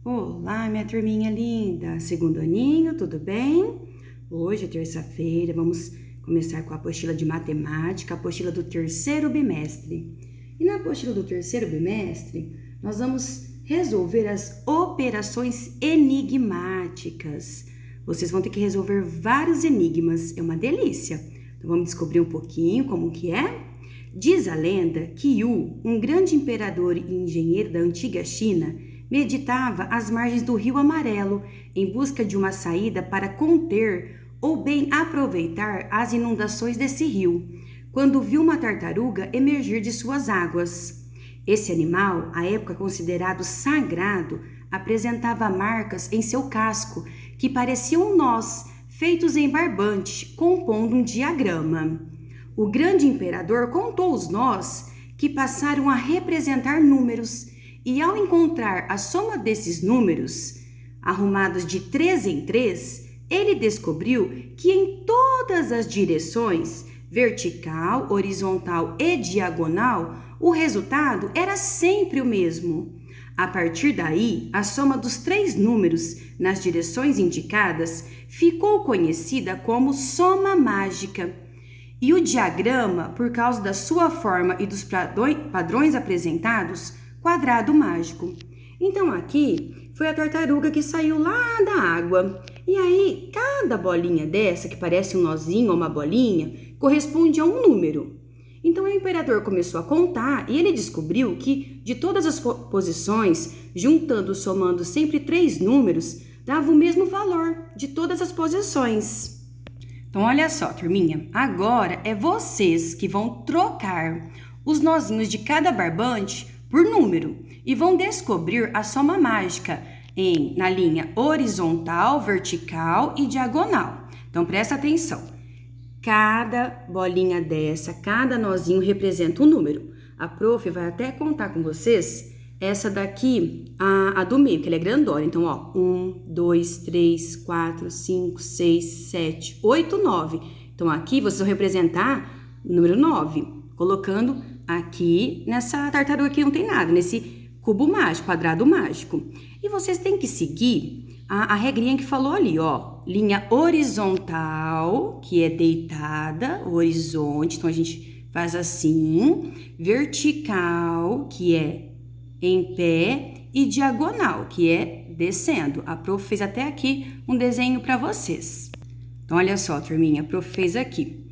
Olá, minha turminha linda! Segundo aninho, tudo bem? Hoje é terça-feira, vamos começar com a apostila de matemática, a apostila do terceiro bimestre. E na apostila do terceiro bimestre, nós vamos resolver as operações enigmáticas. Vocês vão ter que resolver vários enigmas, é uma delícia. Então vamos descobrir um pouquinho como que é? Diz a lenda que Yu, um grande imperador e engenheiro da antiga China, meditava às margens do Rio Amarelo em busca de uma saída para conter ou bem aproveitar as inundações desse rio, quando viu uma tartaruga emergir de suas águas. Esse animal, à época considerado sagrado, apresentava marcas em seu casco que pareciam nós, feitos em barbante, compondo um diagrama. O grande imperador contou os nós que passaram a representar números e, ao encontrar a soma desses números, arrumados de 3 em 3, ele descobriu que em todas as direções, vertical, horizontal e diagonal, o resultado era sempre o mesmo. A partir daí, a soma dos 3 números nas direções indicadas ficou conhecida como soma mágica. E o diagrama, por causa da sua forma e dos padrões apresentados, quadrado mágico. Então aqui foi a tartaruga que saiu lá da água. E aí, cada bolinha dessa, que parece um nozinho ou uma bolinha, corresponde a um número. Então o imperador começou a contar e ele descobriu que de todas as posições, juntando, somando sempre 3 números, dava o mesmo valor de todas as posições. Então olha só, turminha, agora é vocês que vão trocar os nozinhos de cada barbante por número e vão descobrir a soma mágica na linha horizontal, vertical e diagonal. Então presta atenção. Cada bolinha dessa, cada nozinho representa um número. A prof vai até contar com vocês essa daqui, a do meio, que ela é grandona. Então, ó, 1, 2, 3, 4, 5, 6, 7, 8, 9. Então, aqui vocês vão representar o número 9, colocando aqui nessa tartaruga que não tem nada, nesse cubo mágico, quadrado mágico. E vocês têm que seguir a regrinha que falou ali, ó. Linha horizontal, que é deitada, o horizonte, então a gente faz assim. Vertical, que é em pé, e diagonal, que é descendo. A prof fez até aqui um desenho para vocês. Então, olha só, turminha, a prof fez aqui.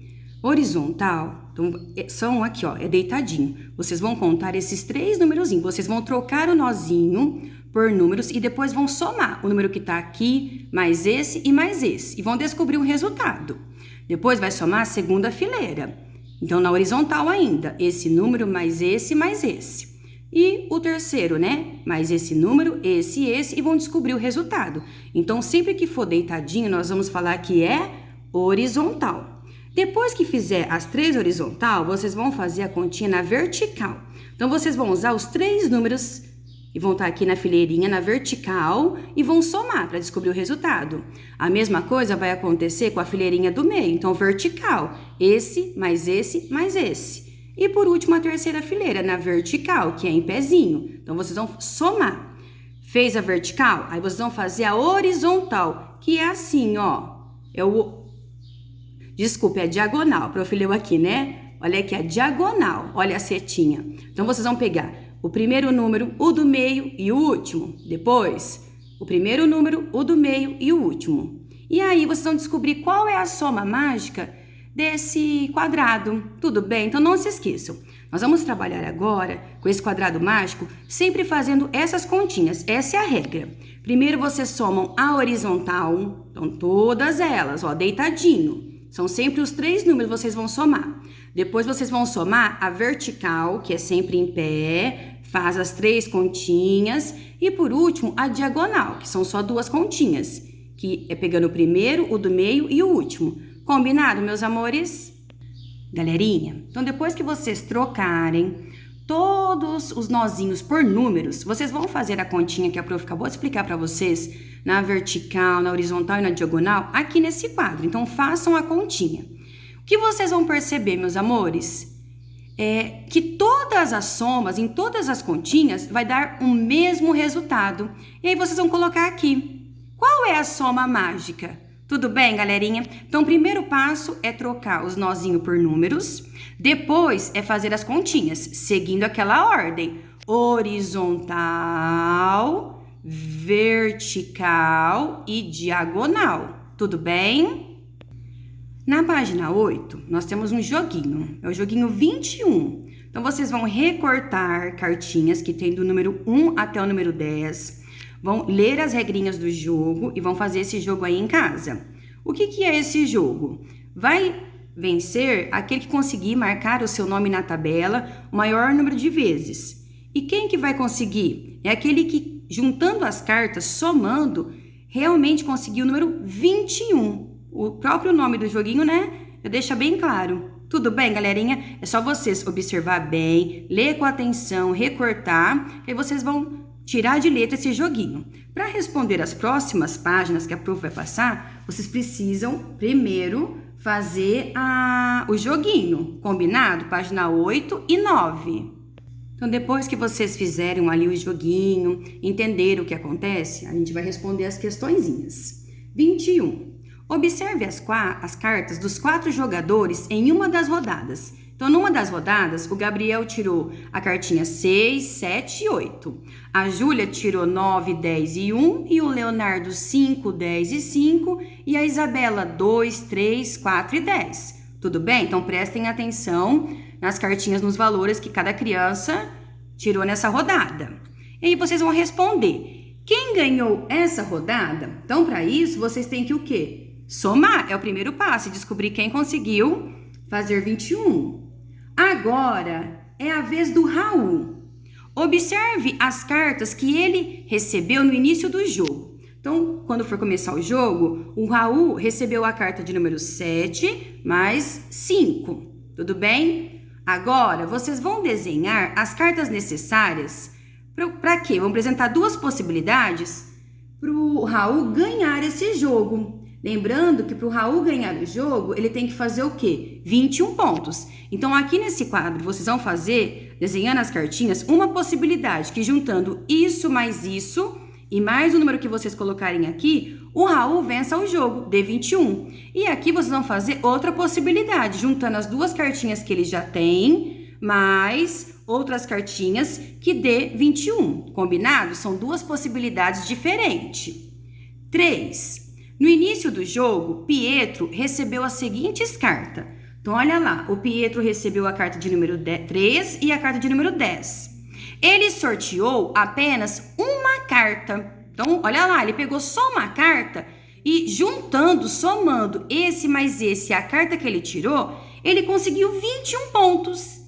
Horizontal, então, são aqui, ó, é deitadinho. Vocês vão contar esses 3 numerozinhos. Vocês vão trocar o nozinho por números e depois vão somar o número que tá aqui, mais esse e mais esse. E vão descobrir o resultado. Depois vai somar a segunda fileira. Então, na horizontal ainda, esse número mais esse mais esse. E o terceiro, né? Mais esse número, esse e esse, e vão descobrir o resultado. Então, sempre que for deitadinho, nós vamos falar que é horizontal. Depois que fizer as 3 horizontal, vocês vão fazer a continha na vertical. Então, vocês vão usar os 3 números e vão estar aqui na fileirinha, na vertical, e vão somar para descobrir o resultado. A mesma coisa vai acontecer com a fileirinha do meio. Então, vertical, esse, mais esse, mais esse. E por último, a terceira fileira, na vertical, que é em pezinho. Então, vocês vão somar. Fez a vertical? Aí vocês vão fazer a horizontal, que é assim, ó. Desculpa, é a diagonal. A prof leu aqui, né? Olha aqui, a diagonal. Olha a setinha. Então, vocês vão pegar o primeiro número, o do meio e o último. Depois, o primeiro número, o do meio e o último. E aí, vocês vão descobrir qual é a soma mágica desse quadrado, tudo bem? Então não se esqueçam, nós vamos trabalhar agora com esse quadrado mágico, sempre fazendo essas continhas, essa é a regra. Primeiro vocês somam a horizontal, então todas elas, ó, deitadinho, são sempre os 3 números que vocês vão somar. Depois vocês vão somar a vertical, que é sempre em pé, faz as 3 continhas, e por último a diagonal, que são só 2 continhas, que é pegando o primeiro, o do meio e o último. Combinado, meus amores? Galerinha, então depois que vocês trocarem todos os nozinhos por números, vocês vão fazer a continha que a prof acabou de explicar para vocês, na vertical, na horizontal e na diagonal, aqui nesse quadro. Então, façam a continha. O que vocês vão perceber, meus amores? que todas as somas, em todas as continhas, vai dar o mesmo resultado. E aí vocês vão colocar aqui. Qual é a soma mágica? Tudo bem, galerinha? Então, o primeiro passo é trocar os nozinhos por números. Depois é fazer as continhas, seguindo aquela ordem. Horizontal, vertical e diagonal. Tudo bem? Na página 8, nós temos um joguinho. É o joguinho 21. Então, vocês vão recortar cartinhas que tem do número 1 até o número 10. Vão ler as regrinhas do jogo e vão fazer esse jogo aí em casa. O que é esse jogo? Vai vencer aquele que conseguir marcar o seu nome na tabela o maior número de vezes. E quem que vai conseguir? É aquele que, juntando as cartas, somando, realmente conseguiu o número 21. O próprio nome do joguinho, né? Já deixa bem claro. Tudo bem, galerinha? É só vocês observar bem, ler com atenção, recortar, e aí vocês vão tirar de letra esse joguinho. Para responder as próximas páginas que a prof vai passar, vocês precisam primeiro fazer o joguinho, combinado? Página 8 e 9. Então, depois que vocês fizerem ali o joguinho, entenderam o que acontece, a gente vai responder as questõezinhas. 21. Observe as cartas dos 4 jogadores em uma das rodadas. Então, numa das rodadas, o Gabriel tirou a cartinha 6, 7 e 8. A Júlia tirou 9, 10 e 1. E o Leonardo 5, 10 e 5. E a Isabela 2, 3, 4 e 10. Tudo bem? Então, prestem atenção nas cartinhas, nos valores que cada criança tirou nessa rodada. E aí, vocês vão responder. Quem ganhou essa rodada? Então, para isso, vocês têm que o quê? Somar. É o primeiro passo, descobrir quem conseguiu fazer 21. Agora é a vez do Raul. Observe as cartas que ele recebeu no início do jogo. Então, quando for começar o jogo, o Raul recebeu a carta de número 7 mais 5. Tudo bem? Agora, vocês vão desenhar as cartas necessárias para quê? Vão apresentar 2 possibilidades para o Raul ganhar esse jogo. Lembrando que para o Raul ganhar o jogo, ele tem que fazer o quê? 21 pontos. Então, aqui nesse quadro, vocês vão fazer, desenhando as cartinhas, uma possibilidade que juntando isso e mais o número que vocês colocarem aqui, o Raul vença o jogo, dê 21. E aqui vocês vão fazer outra possibilidade, juntando as 2 cartinhas que ele já tem, mais outras cartinhas que dê 21. Combinado? São 2 possibilidades diferentes. 3. No início do jogo, Pietro recebeu as seguintes cartas. Então, olha lá, o Pietro recebeu a carta de número 3 e a carta de número 10. Ele sorteou apenas uma carta. Então, olha lá, ele pegou só uma carta e juntando, somando esse mais esse e a carta que ele tirou, ele conseguiu 21 pontos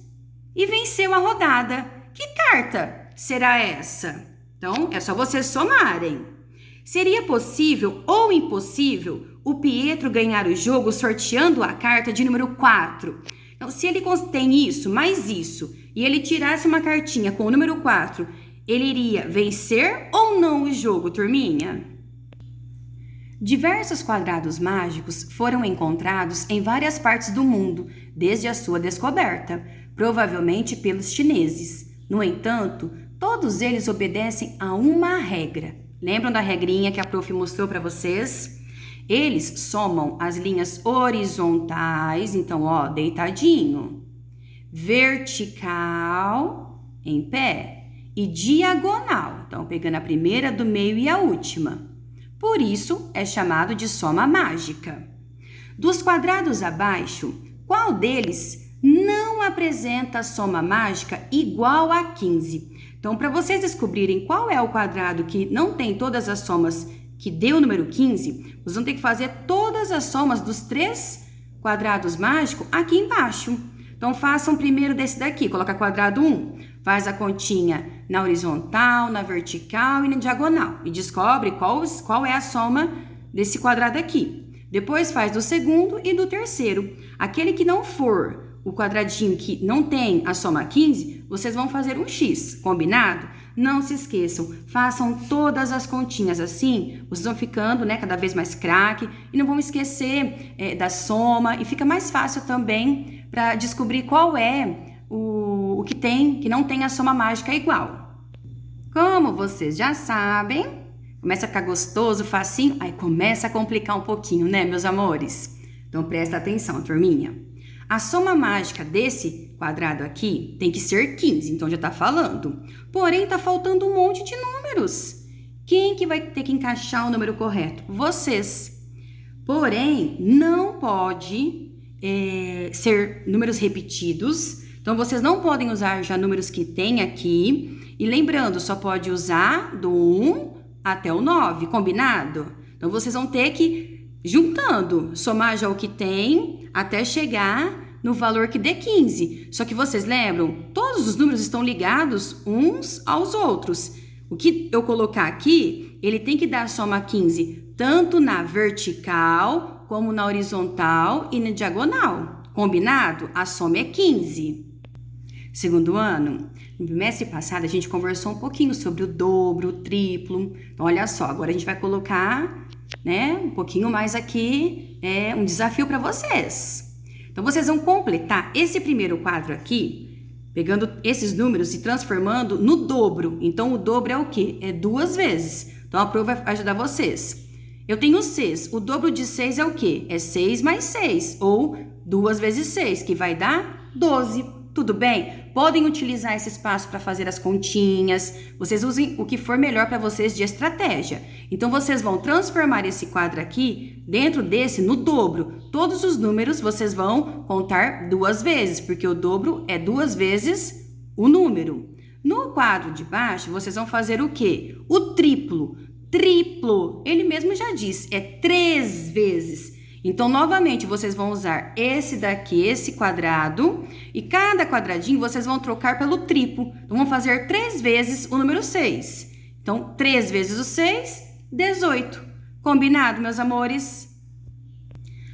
e venceu a rodada. Que carta será essa? Então, é só vocês somarem. Seria possível ou impossível o Pietro ganhar o jogo sorteando a carta de número 4? Então, se ele tem isso, mais isso, e ele tirasse uma cartinha com o número 4, ele iria vencer ou não o jogo, turminha? Diversos quadrados mágicos foram encontrados em várias partes do mundo desde a sua descoberta, provavelmente pelos chineses. No entanto, todos eles obedecem a uma regra. Lembram da regrinha que a prof mostrou para vocês? Eles somam as linhas horizontais, então, ó, deitadinho, vertical, em pé, e diagonal, então, pegando a primeira, do meio e a última. Por isso, é chamado de soma mágica. Dos quadrados abaixo, qual deles não apresenta soma mágica igual a 15? Então, para vocês descobrirem qual é o quadrado que não tem todas as somas que deu o número 15, vocês vão ter que fazer todas as somas dos 3 quadrados mágicos aqui embaixo. Então, façam primeiro desse daqui, coloca quadrado 1, faz a continha na horizontal, na vertical e na diagonal e descobre qual é a soma desse quadrado aqui. Depois faz do segundo e do terceiro. Aquele que não for o quadradinho que não tem a soma 15, vocês vão fazer um X, combinado? Não se esqueçam, façam todas as continhas assim, vocês vão ficando, né, cada vez mais craque e não vão esquecer da soma e fica mais fácil também para descobrir qual é o que não tem a soma mágica igual. Como vocês já sabem, começa a ficar gostoso, facinho, aí começa a complicar um pouquinho, né, meus amores? Então presta atenção, turminha. A soma mágica desse quadrado aqui tem que ser 15, então já tá falando. Porém, tá faltando um monte de números. Quem que vai ter que encaixar o número correto? Vocês. Porém, não pode ser números repetidos. Então, vocês não podem usar já números que tem aqui. E lembrando, só pode usar do 1 até o 9, combinado? Então, vocês vão ter que, juntando, somar já o que tem até chegar no valor que dê 15. Só que vocês lembram? Todos os números estão ligados uns aos outros. O que eu colocar aqui, ele tem que dar a soma 15, tanto na vertical como na horizontal e na diagonal. Combinado? A soma é 15. Segundo ano, no bimestre passado a gente conversou um pouquinho sobre o dobro, o triplo. Então, olha só, agora a gente vai colocar, né, um pouquinho mais aqui, um desafio para vocês. Então, vocês vão completar esse primeiro quadro aqui, pegando esses números e transformando no dobro. Então, o dobro é o quê? É 2 vezes. Então, a prova vai ajudar vocês. Eu tenho 6. O dobro de 6 é o quê? É 6 mais 6, ou 2 vezes 6, que vai dar 12. Tudo bem? Podem utilizar esse espaço para fazer as continhas. Vocês usem o que for melhor para vocês de estratégia. Então, vocês vão transformar esse quadro aqui, dentro desse, no dobro. Todos os números vocês vão contar 2 vezes, porque o dobro é 2 vezes o número. No quadro de baixo, vocês vão fazer o quê? O triplo. Triplo, ele mesmo já diz, é 3 vezes. Então, novamente, vocês vão usar esse daqui, esse quadrado, e cada quadradinho vocês vão trocar pelo triplo. Então, vamos fazer 3 vezes o número 6. Então, 3 vezes o 6, 18. Combinado, meus amores?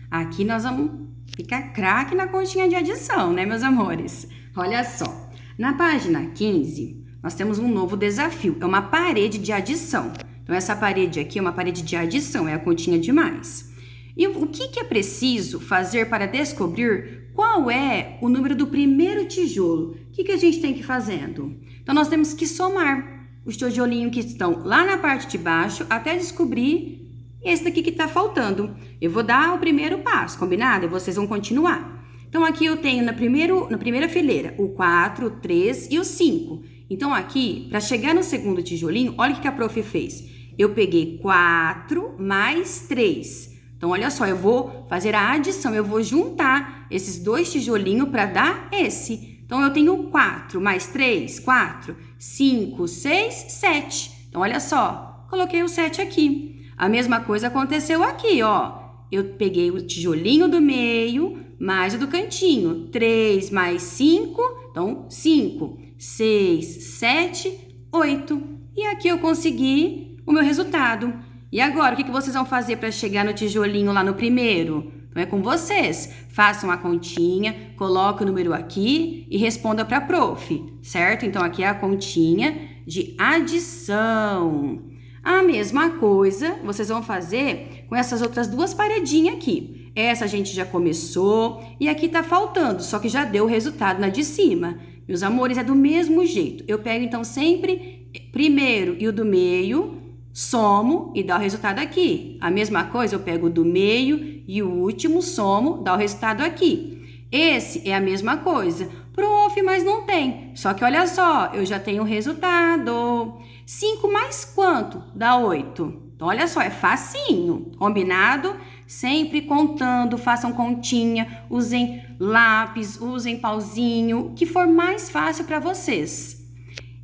Aqui nós vamos ficar craque na continha de adição, né, meus amores? Olha só, na página 15, nós temos um novo desafio, é uma parede de adição. Então, essa parede aqui é uma parede de adição, é a continha de mais. E o que é preciso fazer para descobrir qual é o número do primeiro tijolo? O que a gente tem que ir fazendo? Então, nós temos que somar os tijolinhos que estão lá na parte de baixo até descobrir esse daqui que está faltando. Eu vou dar o primeiro passo, combinado? E vocês vão continuar. Então, aqui eu tenho na primeira fileira o 4, o 3 e o 5. Então, aqui, para chegar no segundo tijolinho, olha o que a prof fez. Eu peguei 4 mais 3. Então, olha só, eu vou fazer a adição, eu vou juntar esses 2 tijolinhos para dar esse. Então, eu tenho 4 mais 3, 4, 5, 6, 7. Então, olha só, coloquei o 7 aqui. A mesma coisa aconteceu aqui, ó. Eu peguei o tijolinho do meio mais o do cantinho. 3 mais 5, então 5, 6, 7, 8. E aqui eu consegui o meu resultado. E agora, o que vocês vão fazer para chegar no tijolinho lá no primeiro? Então, é com vocês. Façam a continha, coloquem o número aqui e responda para a prof, certo? Então, aqui é a continha de adição. A mesma coisa vocês vão fazer com essas outras 2 paredinhas aqui. Essa a gente já começou e aqui tá faltando, só que já deu o resultado na de cima. Meus amores, é do mesmo jeito. Eu pego, então, sempre primeiro e o do meio, somo e dá o resultado aqui. A mesma coisa, eu pego o do meio e o último, somo, dá o resultado aqui. Esse é a mesma coisa. Prof, mas não tem. Só que olha só, eu já tenho o resultado. 5 mais quanto? Dá 8. Então, olha só, é facinho. Combinado? Sempre contando, façam continha, usem lápis, usem pauzinho, o que for mais fácil para vocês.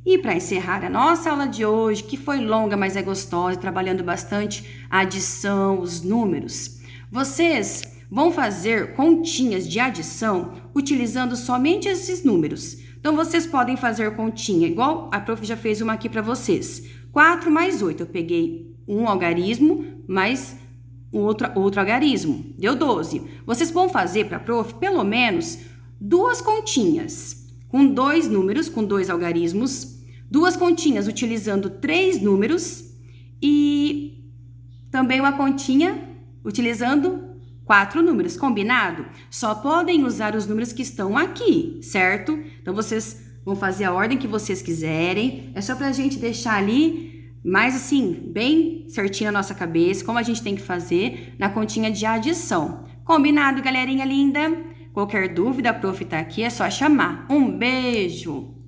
E para encerrar a nossa aula de hoje, que foi longa, mas é gostosa, trabalhando bastante a adição, os números, vocês vão fazer continhas de adição utilizando somente esses números. Então, vocês podem fazer continha, igual a prof já fez uma aqui para vocês. 4 mais 8, eu peguei um algarismo mais outro algarismo, deu 12. Vocês vão fazer para a prof pelo menos 2 continhas, com 2 números, com 2 algarismos, 2 continhas utilizando 3 números e também uma continha utilizando 4 números, combinado? Só podem usar os números que estão aqui, certo? Então, vocês vão fazer a ordem que vocês quiserem. É só pra gente deixar ali mais assim, bem certinho na nossa cabeça, como a gente tem que fazer na continha de adição. Combinado, galerinha linda? Qualquer dúvida, a prof tá aqui, é só chamar. Um beijo!